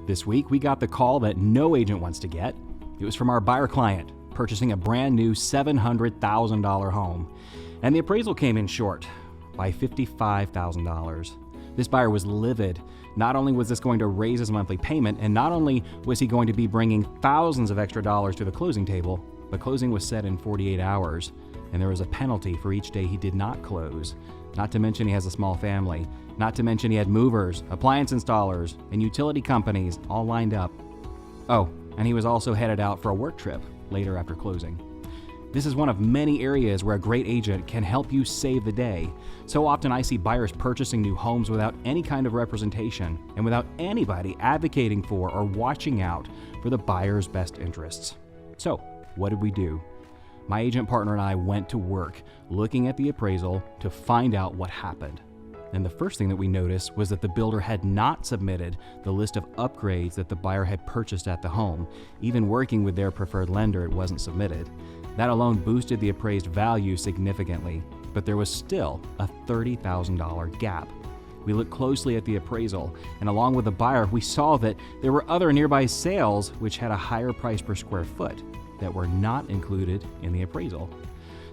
This week, we got the call that no agent wants to get. It was from our buyer client purchasing a brand new $700,000 home. And the appraisal came in short by $55,000. This buyer was livid. Not only was this going to raise his monthly payment, and not only was he going to be bringing thousands of extra dollars to the closing table, but closing was set in 48 hours, and there was a penalty for each day he did not close. Not to mention he has a small family. Not to mention he had movers, appliance installers, and utility companies all lined up. Oh, and he was also headed out for a work trip later after closing. This is one of many areas where a great agent can help you save the day. So often I see buyers purchasing new homes without any kind of representation and without anybody advocating for or watching out for the buyer's best interests. So, what did we do? My agent partner and I went to work looking at the appraisal to find out what happened. And the first thing that we noticed was that the builder had not submitted the list of upgrades that the buyer had purchased at the home. Even working with their preferred lender, it wasn't submitted. That alone boosted the appraised value significantly, but there was still a $30,000 gap. We looked closely at the appraisal, and along with the buyer, we saw that there were other nearby sales which had a higher price per square foot that were not included in the appraisal.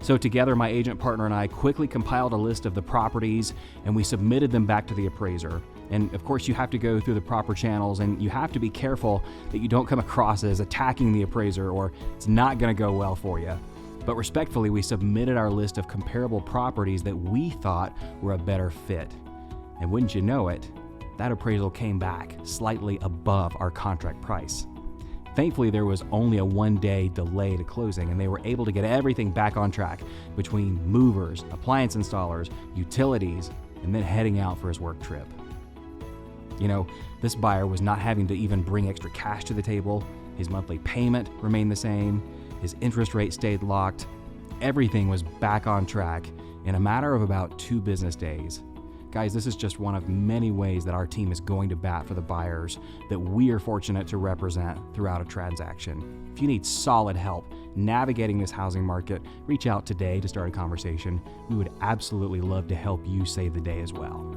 So together, my agent partner and I quickly compiled a list of the properties, and we submitted them back to the appraiser. And of course, you have to go through the proper channels, and you have to be careful that you don't come across as attacking the appraiser, or it's not going to go well for you. But respectfully, we submitted our list of comparable properties that we thought were a better fit. And wouldn't you know it, that appraisal came back slightly above our contract price. Thankfully, there was only a one-day delay to closing, and they were able to get everything back on track between movers, appliance installers, utilities, and then heading out for his work trip. You know, this buyer was not having to even bring extra cash to the table. His monthly payment remained the same. His interest rate stayed locked. Everything was back on track in a matter of about 2 business days. Guys, this is just one of many ways that our team is going to bat for the buyers that we are fortunate to represent throughout a transaction. If you need solid help navigating this housing market, reach out today to start a conversation. We would absolutely love to help you save the day as well.